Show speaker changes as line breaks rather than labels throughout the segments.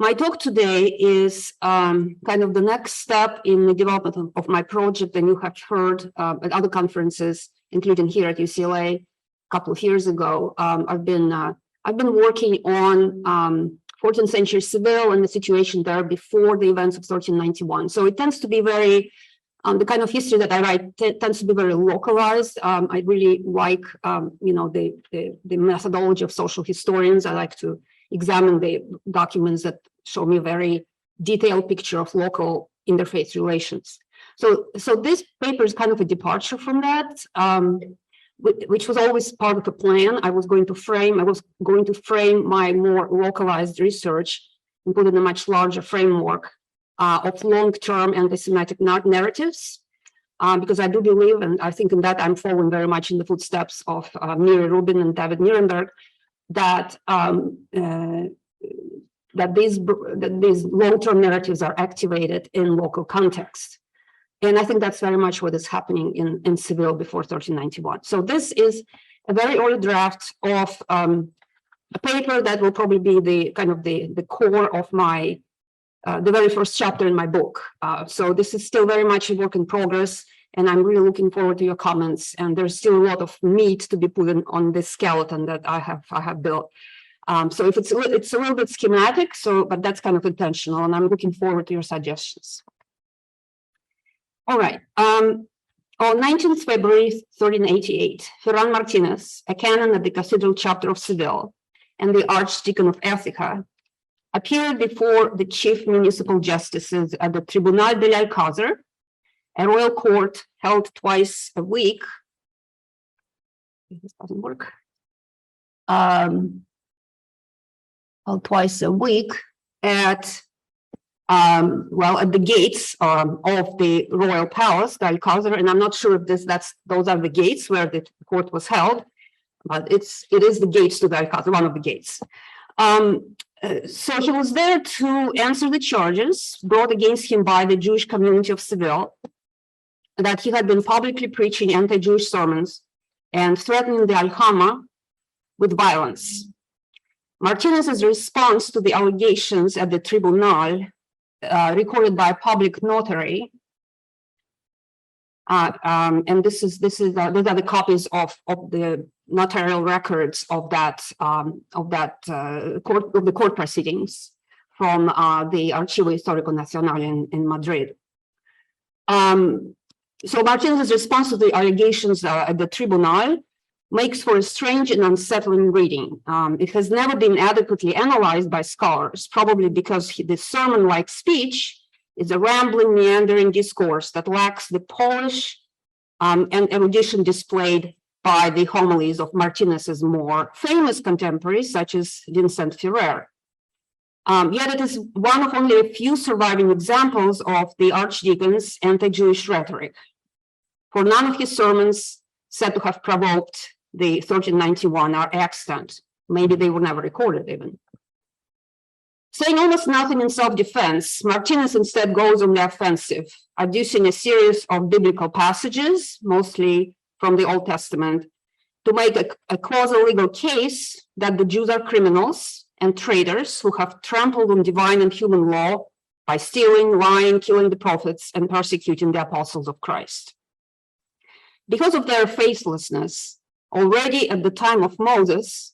My talk today is kind of the next step in the development of my project, and you have heard at other conferences, including here at UCLA a couple of years ago. I've been working on 14th century Seville and the situation there before the events of 1391. So it tends to be very, the kind of history that I write tends to be very localized. I really like, the methodology of social historians. I like to examine the documents that show me a very detailed picture of local interfaith relations. So this paper is kind of a departure from that, which was always part of the plan. I was going to frame my more localized research and put in a much larger framework of long-term anti-Semitic narratives, because I do believe, and I think in that I'm following very much in the footsteps of Miri Rubin and David Nirenberg, that these long-term narratives are activated in local context. And I think that's very much what is happening in Seville before 1391. So this is a very early draft of a paper that will probably be the core of my the very first chapter in my book. So this is still very much a work in progress, and I'm really looking forward to your comments. And there's still a lot of meat to be put in on this skeleton that I have built. So if it's a little bit schematic, but that's kind of intentional, and I'm looking forward to your suggestions. All right. On 19th February 1388, Ferrán Martínez, a canon at the Cathedral Chapter of Seville and the Archdeacon of Egica, appeared before the chief municipal justices at the Tribunal del Alcázar, a royal court held twice a week. This doesn't work. Held twice a week at the gates of the royal palace, the Alcázar, and I'm not sure if those are the gates where the court was held, but it is the gates to the Alcázar, one of the gates. So he was there to answer the charges brought against him by the Jewish community of Seville, that he had been publicly preaching anti-Jewish sermons and threatening the Aljama with violence. Martinez's response to the allegations at the tribunal, recorded by a public notary, and these are the copies of the notarial records of the court proceedings from the Archivo Histórico Nacional in Madrid. So Martinez's response to the allegations at the tribunal makes for a strange and unsettling reading. It has never been adequately analyzed by scholars, probably because the sermon-like speech is a rambling, meandering discourse that lacks the polish and erudition displayed by the homilies of Martinez's more famous contemporaries, such as Vincent Ferrer. Yet it is one of only a few surviving examples of the Archdeacon's anti-Jewish rhetoric. For none of his sermons said to have provoked the 1391 are extant. Maybe they were never recorded even. Saying almost nothing in self-defense, Martínez instead goes on the offensive, adducing a series of biblical passages, mostly from the Old Testament, to make a quasi-legal case that the Jews are criminals and traitors who have trampled on divine and human law by stealing, lying, killing the prophets, and persecuting the apostles of Christ. Because of their faithlessness, already at the time of Moses,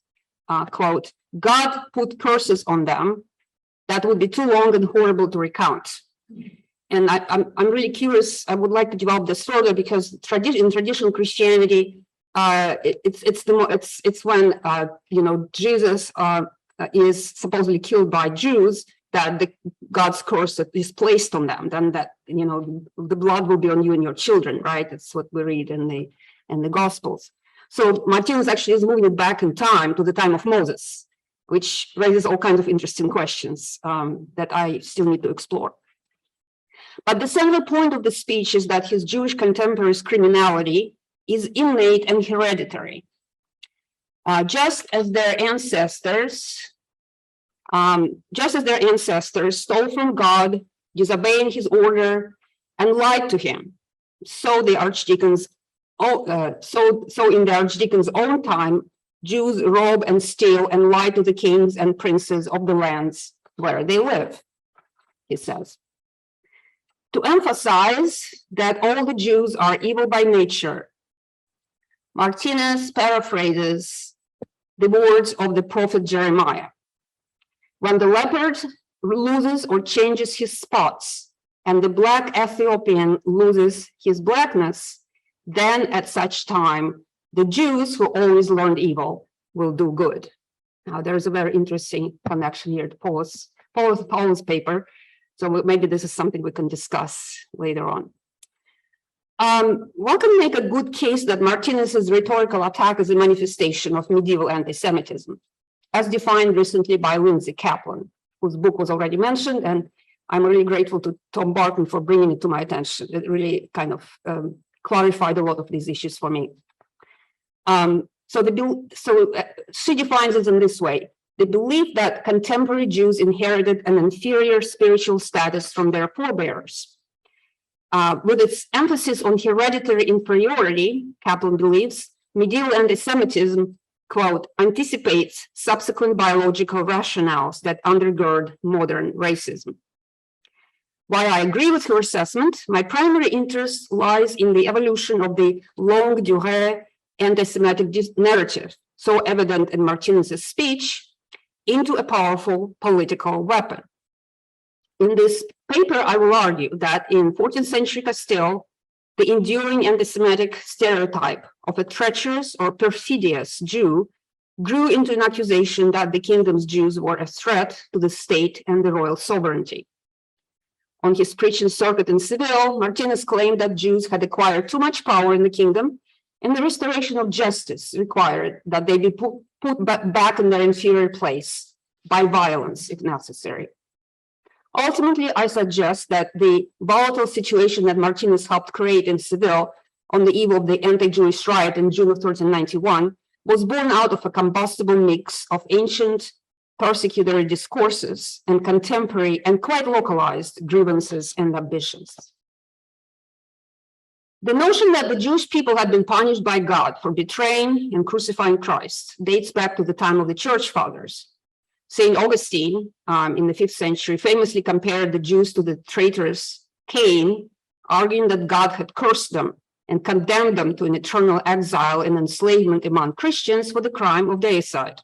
quote, God put curses on them that would be too long and horrible to recount. And I'm really curious, I would like to develop this further, because in traditional Christianity, it's when Jesus is supposedly killed by Jews, that God's curse is placed on them, then that the blood will be on you and your children, right? That's what we read in the Gospels. So Martínez actually is moving it back in time to the time of Moses, which raises all kinds of interesting questions that I still need to explore. But the central point of the speech is that his Jewish contemporaries' criminality is innate and hereditary. Just as their ancestors stole from God, disobeying his order, and lied to him, so in the Archdeacon's own time, Jews rob and steal and lie to the kings and princes of the lands where they live, he says. To emphasize that all the Jews are evil by nature, Martínez paraphrases the words of the prophet Jeremiah. When the leopard loses or changes his spots, and the black Ethiopian loses his blackness, then at such time, the Jews who always learned evil will do good. Now, there's a very interesting connection here to Paul's paper. So maybe this is something we can discuss later on. One can make a good case that Martinez's rhetorical attack is a manifestation of medieval anti-Semitism, as defined recently by Lindsay Kaplan, whose book was already mentioned, and I'm really grateful to Tom Barton for bringing it to my attention. It really kind of clarified a lot of these issues for me. She defines it in this way: the belief that contemporary Jews inherited an inferior spiritual status from their forebears. With its emphasis on hereditary inferiority, Kaplan believes, medieval anti-Semitism, quote, anticipates subsequent biological rationales that undergird modern racism. While I agree with her assessment, my primary interest lies in the evolution of the longue durée anti-Semitic narrative, so evident in Martinez's speech, into a powerful political weapon. In this paper, I will argue that in 14th century Castile, the enduring anti-Semitic stereotype of a treacherous or perfidious Jew grew into an accusation that the kingdom's Jews were a threat to the state and the royal sovereignty. On his preaching circuit in Seville, Martínez claimed that Jews had acquired too much power in the kingdom, and the restoration of justice required that they be put back in their inferior place by violence, if necessary. Ultimately, I suggest that the volatile situation that Martínez helped create in Seville on the eve of the anti-Jewish riot in June of 1391 was born out of a combustible mix of ancient persecutory discourses and contemporary and quite localized grievances and ambitions. The notion that the Jewish people had been punished by God for betraying and crucifying Christ dates back to the time of the Church Fathers. St. Augustine, in the 5th century, famously compared the Jews to the traitorous Cain, arguing that God had cursed them and condemned them to an eternal exile and enslavement among Christians for the crime of deicide.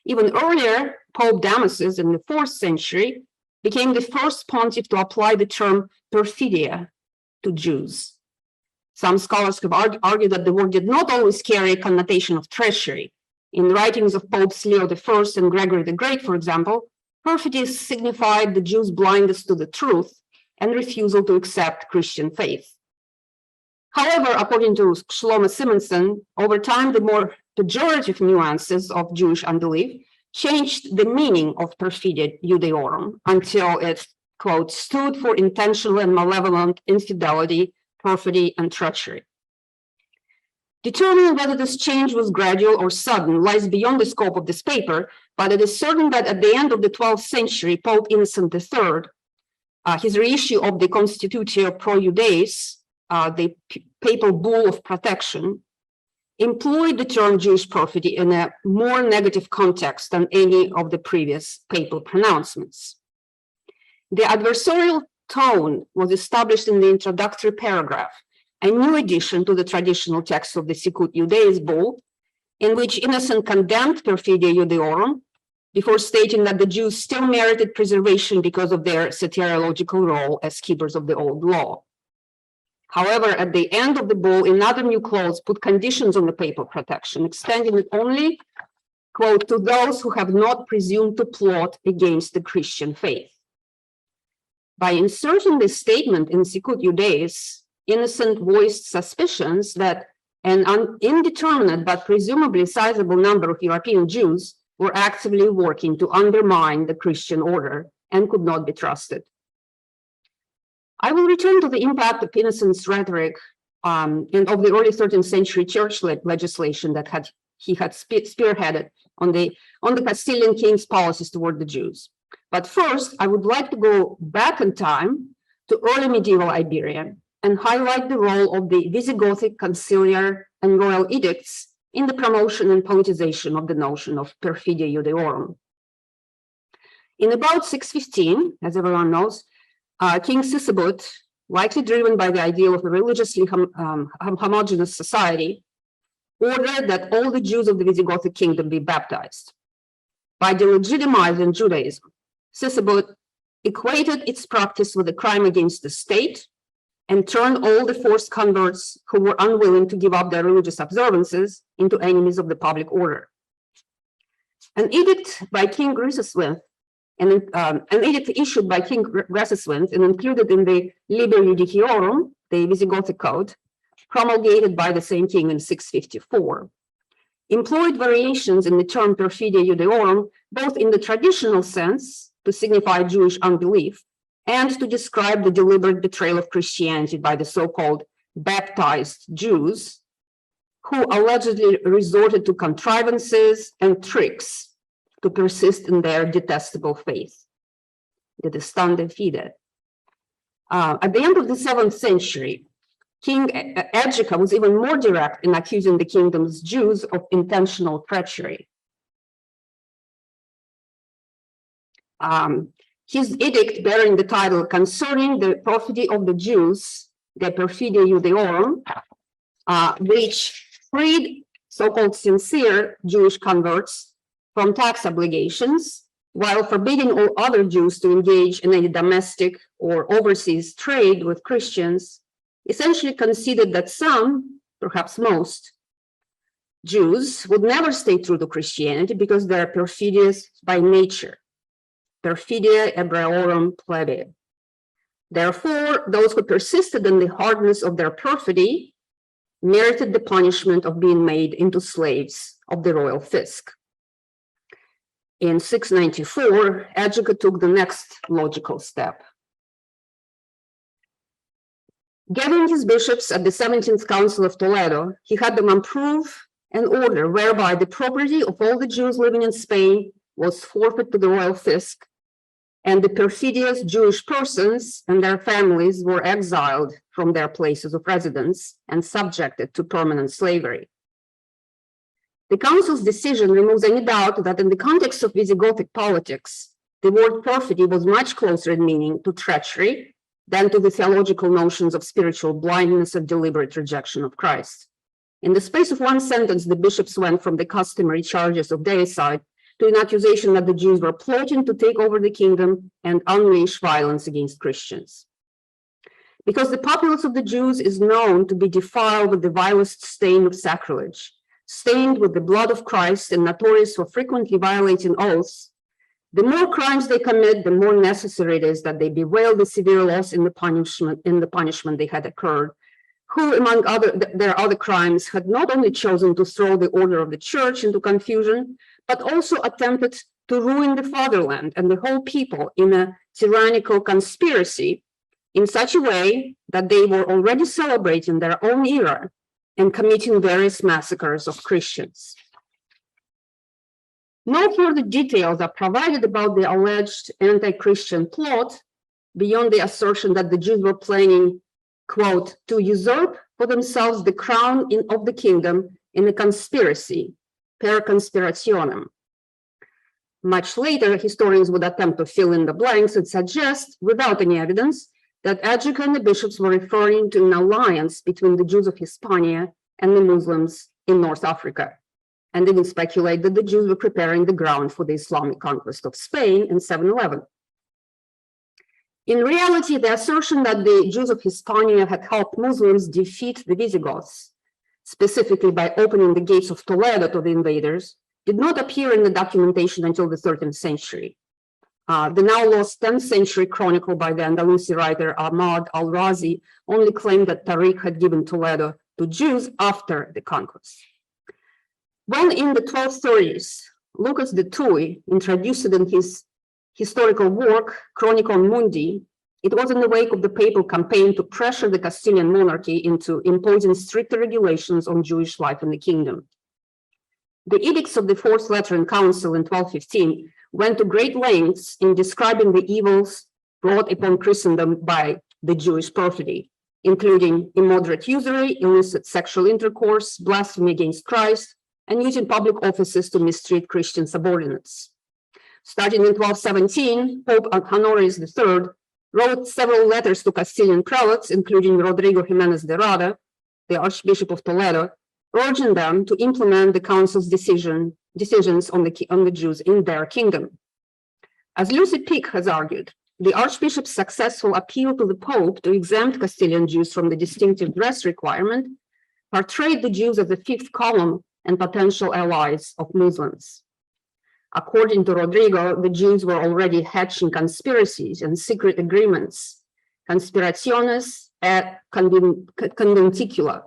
Even earlier, Pope Damasus in the 4th century became the first pontiff to apply the term perfidia to Jews. Some scholars have argued that the word did not always carry a connotation of treachery. In writings of Popes Leo I and Gregory the Great, for example, perfidy signified the Jews' blindness to the truth and refusal to accept Christian faith. However, according to Shlomo Simonson, over time, the more pejorative nuances of Jewish unbelief changed the meaning of perfidia Iudeorum until it, quote, stood for intentional and malevolent infidelity, perfidy, and treachery. Determining whether this change was gradual or sudden lies beyond the scope of this paper, but it is certain that at the end of the 12th century, Pope Innocent III, his reissue of the Constitutio Pro Iudeis, the papal bull of protection, employed the term Jewish perfidy in a more negative context than any of the previous papal pronouncements. The adversarial tone was established in the introductory paragraph, a new addition to the traditional text of the Sicut Iudeis bull, in which Innocent condemned perfidia Iudeorum before stating that the Jews still merited preservation because of their soteriological role as keepers of the old law. However, at the end of the bull, another new clause put conditions on the papal protection, extending it only, quote, to those who have not presumed to plot against the Christian faith. By inserting this statement in Sicut Iudeis, Innocent voiced suspicions that an indeterminate but presumably sizable number of European Jews were actively working to undermine the Christian order and could not be trusted. I will return to the impact of Innocent's rhetoric and of the early 13th century church legislation that he had spearheaded on the Castilian king's policies toward the Jews. But first, I would like to go back in time to early medieval Iberia and highlight the role of the Visigothic conciliar and royal edicts in the promotion and politicization of the notion of perfidia Iudeorum. In about 615, as everyone knows, King Sigismund, likely driven by the ideal of a religiously homogeneous society, ordered that all the Jews of the Visigothic kingdom be baptized. By delegitimizing Judaism, Sigismund equated its practice with a crime against the state and turned all the forced converts who were unwilling to give up their religious observances into enemies of the public order. An edict by King Egica, an edict issued by King Egica and included in the Liber Iudeorum, the Visigothic code, promulgated by the same king in 654, employed variations in the term Perfidia Iudeorum, both in the traditional sense, to signify Jewish unbelief, and to describe the deliberate betrayal of Christianity by the so-called baptized Jews, who allegedly resorted to contrivances and tricks to persist in their detestable faith, the detestande fide. At the end of the 7th century, King Egica was even more direct in accusing the kingdom's Jews of intentional treachery. His edict bearing the title Concerning the Perfidy of the Jews, the Perfidia Iudeorum, which freed so-called sincere Jewish converts from tax obligations, while forbidding all other Jews to engage in any domestic or overseas trade with Christians, essentially conceded that some, perhaps most, Jews would never stay true to Christianity because they are perfidious by nature. Perfidia Ebraeorum plebe. Therefore, those who persisted in the hardness of their perfidy merited the punishment of being made into slaves of the royal fisc. In 694, Egica took the next logical step. Gathering his bishops at the 17th Council of Toledo, he had them approve an order whereby the property of all the Jews living in Spain was forfeit to the royal fisc, and the perfidious Jewish persons and their families were exiled from their places of residence and subjected to permanent slavery. The council's decision removes any doubt that in the context of Visigothic politics, the word perfidy was much closer in meaning to treachery than to the theological notions of spiritual blindness and deliberate rejection of Christ. In the space of one sentence, the bishops went from the customary charges of deicide to an accusation that the Jews were plotting to take over the kingdom and unleash violence against Christians. Because the populace of the Jews is known to be defiled with the vilest stain of sacrilege, stained with the blood of Christ and notorious for frequently violating oaths, the more crimes they commit, the more necessary it is that they bewail the severe loss in the punishment they had incurred, who, among their other crimes, had not only chosen to throw the order of the church into confusion, but also attempted to ruin the fatherland and the whole people in a tyrannical conspiracy in such a way that they were already celebrating their own era and committing various massacres of Christians. No further details are provided about the alleged anti-Christian plot beyond the assertion that the Jews were planning, quote, to usurp for themselves the crown of the kingdom in a conspiracy, per conspirationem. Much later, historians would attempt to fill in the blanks and suggest, without any evidence, that Egica and the bishops were referring to an alliance between the Jews of Hispania and the Muslims in North Africa, and even speculate that the Jews were preparing the ground for the Islamic conquest of Spain in 711. In reality, the assertion that the Jews of Hispania had helped Muslims defeat the Visigoths, specifically by opening the gates of Toledo to the invaders, did not appear in the documentation until the 13th century. The now lost 10th century chronicle by the Andalusi writer Ahmad al-Razi only claimed that Tariq had given Toledo to Jews after the conquest. When in the 1230s, Lucas de Tuy introduced it in his historical work, Chronicon Mundi, it was in the wake of the papal campaign to pressure the Castilian monarchy into imposing stricter regulations on Jewish life in the kingdom. The edicts of the Fourth Lateran Council in 1215 went to great lengths in describing the evils brought upon Christendom by the Jewish perfidy, including immoderate usury, illicit sexual intercourse, blasphemy against Christ, and using public offices to mistreat Christian subordinates. Starting in 1217, Pope Honorius III wrote several letters to Castilian prelates, including Rodrigo Jimenez de Rada, the Archbishop of Toledo, urging them to implement the council's decisions on the Jews in their kingdom. As Lucy Pick has argued, the Archbishop's successful appeal to the Pope to exempt Castilian Jews from the distinctive dress requirement portrayed the Jews as the fifth column and potential allies of Muslims. According to Rodrigo, the Jews were already hatching conspiracies and secret agreements, conspiraciones et conventicula.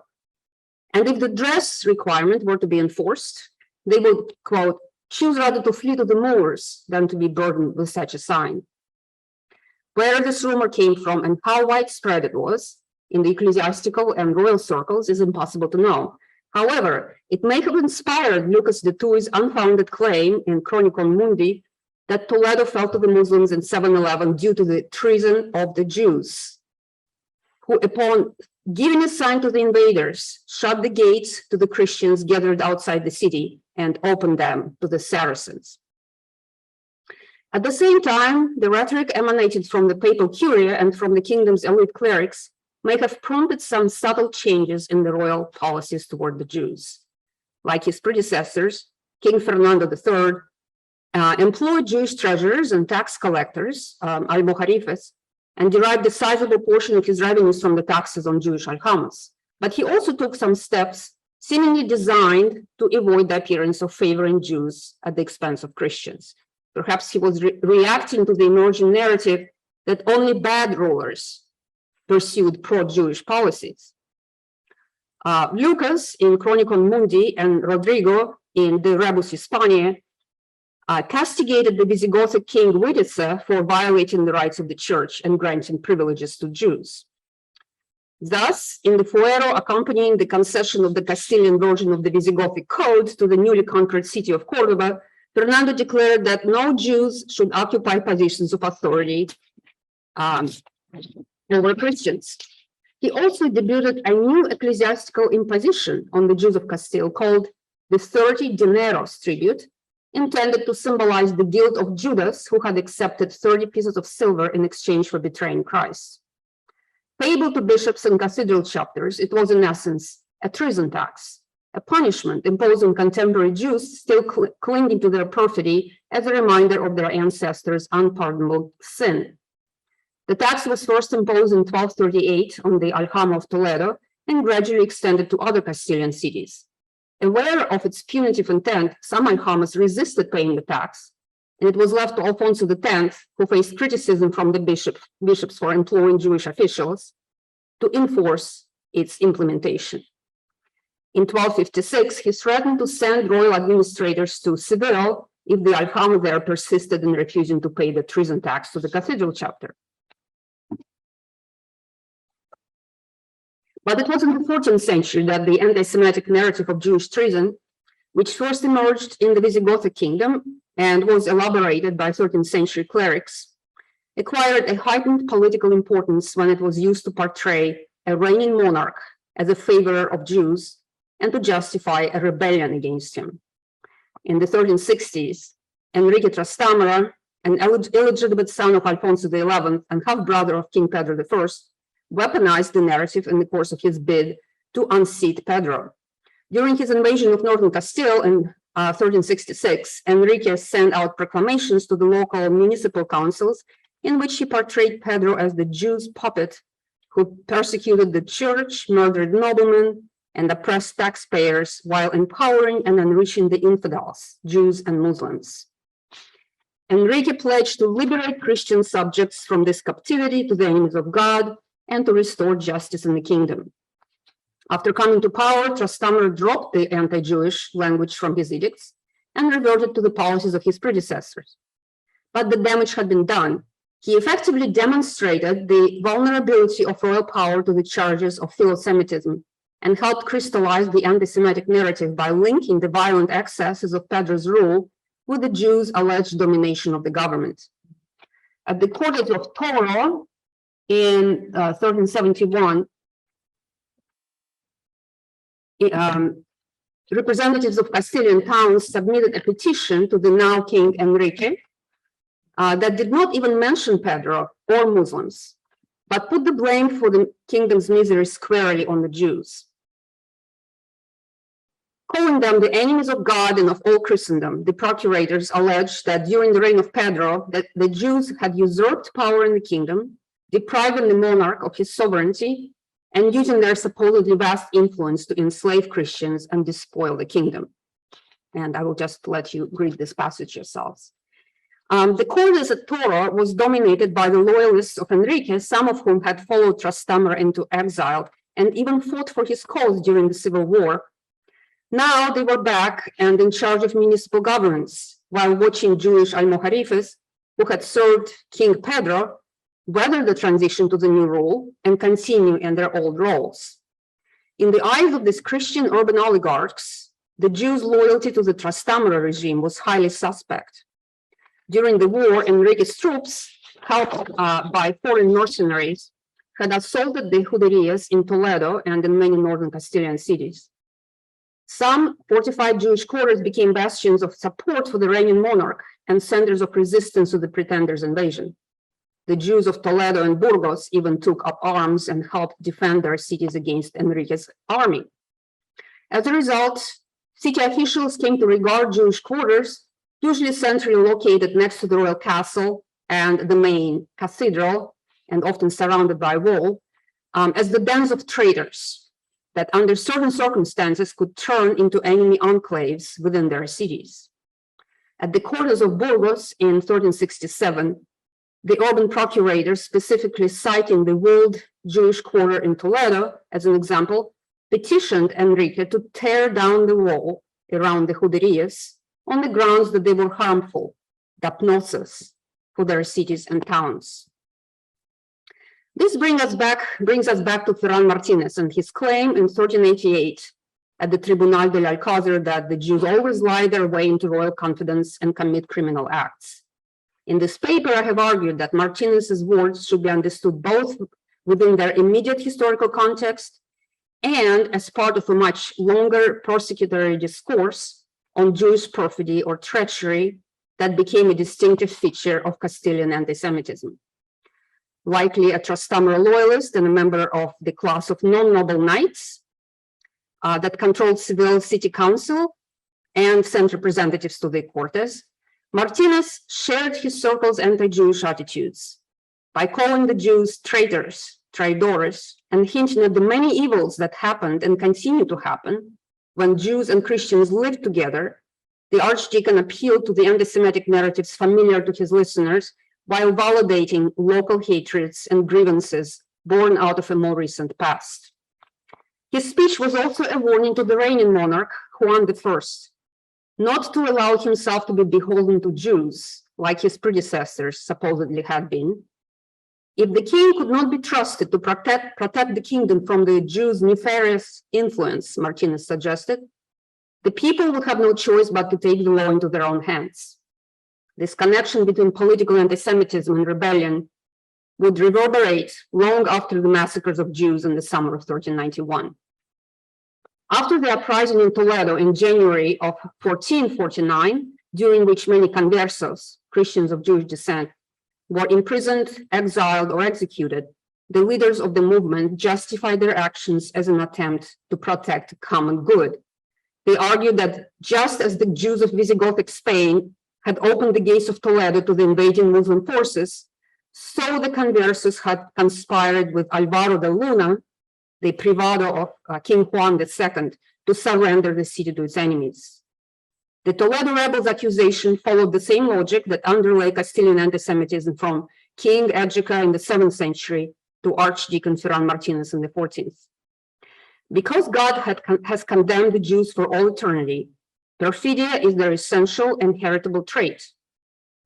And if the dress requirement were to be enforced, they would, quote, choose rather to flee to the Moors than to be burdened with such a sign. Where this rumor came from and how widespread it was in the ecclesiastical and royal circles is impossible to know. However, it may have inspired Lucas de Tuy's unfounded claim in Chronicon Mundi that Toledo fell to the Muslims in 711 due to the treason of the Jews, who, upon giving a sign to the invaders, shut the gates to the Christians gathered outside the city and opened them to the Saracens. At the same time, the rhetoric emanated from the papal curia and from the kingdom's elite clerics may have prompted some subtle changes in the royal policies toward the Jews. Like his predecessors, King Fernando III employed Jewish treasurers and tax collectors, almojarifes, and derived a sizable portion of his revenues from the taxes on Jewish aljamas. But he also took some steps seemingly designed to avoid the appearance of favoring Jews at the expense of Christians. Perhaps he was reacting to the emerging narrative that only bad rulers pursued pro-Jewish policies. Lucas in Chronicon Mundi and Rodrigo in the Rebus Hispaniae castigated the Visigothic king Widice for violating the rights of the church and granting privileges to Jews. Thus, in the fuero accompanying the concession of the Castilian version of the Visigothic code to the newly conquered city of Cordoba, Fernando declared that no Jews should occupy positions of authority over Christians. He also debuted a new ecclesiastical imposition on the Jews of Castile called the 30 dineros tribute, intended to symbolize the guilt of Judas, who had accepted 30 pieces of silver in exchange for betraying Christ. Payable to bishops and cathedral chapters, it was in essence a treason tax, a punishment imposed on contemporary Jews still clinging to their perfidy as a reminder of their ancestors' unpardonable sin. The tax was first imposed in 1238 on the Aljama of Toledo and gradually extended to other Castilian cities. Aware of its punitive intent, some aljamas resisted paying the tax, and it was left to Alfonso X, who faced criticism from the bishops for employing Jewish officials, to enforce its implementation. In 1256, he threatened to send royal administrators to Seville if the aljama there persisted in refusing to pay the treason tax to the cathedral chapter. But it was in the 14th century that the anti-Semitic narrative of Jewish treason, which first emerged in the Visigothic kingdom and was elaborated by 13th century clerics, acquired a heightened political importance when it was used to portray a reigning monarch as a favorer of Jews and to justify a rebellion against him. In the 1360s, Enrique Trastamara, an illegitimate son of Alfonso XI and half-brother of King Pedro I, weaponized the narrative in the course of his bid to unseat Pedro. During his invasion of northern Castile in 1366, Enrique sent out proclamations to the local municipal councils in which he portrayed Pedro as the Jews' puppet who persecuted the church, murdered noblemen, and oppressed taxpayers while empowering and enriching the infidels, Jews and Muslims. Enrique pledged to liberate Christian subjects from this captivity to the enemies of God and to restore justice in the kingdom. After coming to power, Trastamara dropped the anti-Jewish language from his edicts and reverted to the policies of his predecessors. But the damage had been done. He effectively demonstrated the vulnerability of royal power to the charges of philo-Semitism and helped crystallize the anti-Semitic narrative by linking the violent excesses of Pedro's rule with the Jews' alleged domination of the government. At the court of Toro in 1371, representatives of Castilian towns submitted a petition to the now King Enrique that did not even mention Pedro or Muslims, but put the blame for the kingdom's misery squarely on the Jews. Calling them the enemies of God and of all Christendom, the procurators alleged that during the reign of Pedro, that the Jews had usurped power in the kingdom, depriving the monarch of his sovereignty, and using their supposedly vast influence to enslave Christians and despoil the kingdom. And I will just let you read this passage yourselves. The Cortes at Toro was dominated by the loyalists of Enrique, some of whom had followed Trastamara into exile and even fought for his cause during the Civil War. Now they were back and in charge of municipal governance, while watching Jewish almojarifes who had served King Pedro weather the transition to the new rule and continue in their old roles. In the eyes of these Christian urban oligarchs, the Jews' loyalty to the Trastamara regime was highly suspect. During the war, Enrique's troops, helped by foreign mercenaries, had assaulted the Juderías in Toledo and in many northern Castilian cities. Some fortified Jewish quarters became bastions of support for the reigning monarch and centers of resistance to the pretender's invasion. The Jews of Toledo and Burgos even took up arms and helped defend their cities against Enrique's army. As a result, city officials came to regard Jewish quarters, usually centrally located next to the royal castle and the main cathedral, and often surrounded by a wall, as the dens of traitors that under certain circumstances could turn into enemy enclaves within their cities. At the quarters of Burgos in 1367, the urban procurators, specifically citing the walled Jewish quarter in Toledo as an example, petitioned Enrique to tear down the wall around the Juderías on the grounds that they were harmful, dapnosos, for their cities and towns. This brings us back to Ferrán Martínez and his claim in 1388 at the Tribunal del Alcázar that the Jews always lie their way into royal confidence and commit criminal acts. In this paper, I have argued that Martínez's words should be understood both within their immediate historical context and as part of a much longer persecutory discourse on Jewish perfidy or treachery that became a distinctive feature of Castilian anti-Semitism. Likely a Trastamara loyalist and a member of the class of non-noble knights that controlled Seville city council and sent representatives to the Cortes, Martínez shared his circle's anti-Jewish attitudes by calling the Jews traitors, traidores, and hinting at the many evils that happened and continue to happen when Jews and Christians lived together. The Archdeacon appealed to the anti-Semitic narratives familiar to his listeners while validating local hatreds and grievances born out of a more recent past. His speech was also a warning to the reigning monarch, Juan I, not to allow himself to be beholden to Jews, like his predecessors supposedly had been. If the king could not be trusted to protect the kingdom from the Jews' nefarious influence, Martínez suggested, the people would have no choice but to take the law into their own hands. This connection between political anti-Semitism and rebellion would reverberate long after the massacres of Jews in the summer of 1391. After the uprising in Toledo in January of 1449, during which many conversos, Christians of Jewish descent, were imprisoned, exiled, or executed, the leaders of the movement justified their actions as an attempt to protect common good. They argued that just as the Jews of Visigothic Spain had opened the gates of Toledo to the invading Muslim forces, so the conversos had conspired with Álvaro de Luna, the privado of King Juan II, to surrender the city to its enemies. The Toledo rebels' accusation followed the same logic that underlay Castilian anti-Semitism from King Egica in the 7th century to Archdeacon Ferrán Martínez in the 14th. Because God has condemned the Jews for all eternity, perfidia is their essential and heritable trait.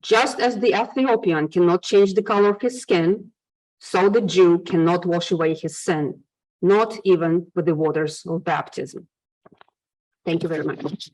Just as the Ethiopian cannot change the color of his skin, so the Jew cannot wash away his sin, not even with the waters of baptism. Thank you very much.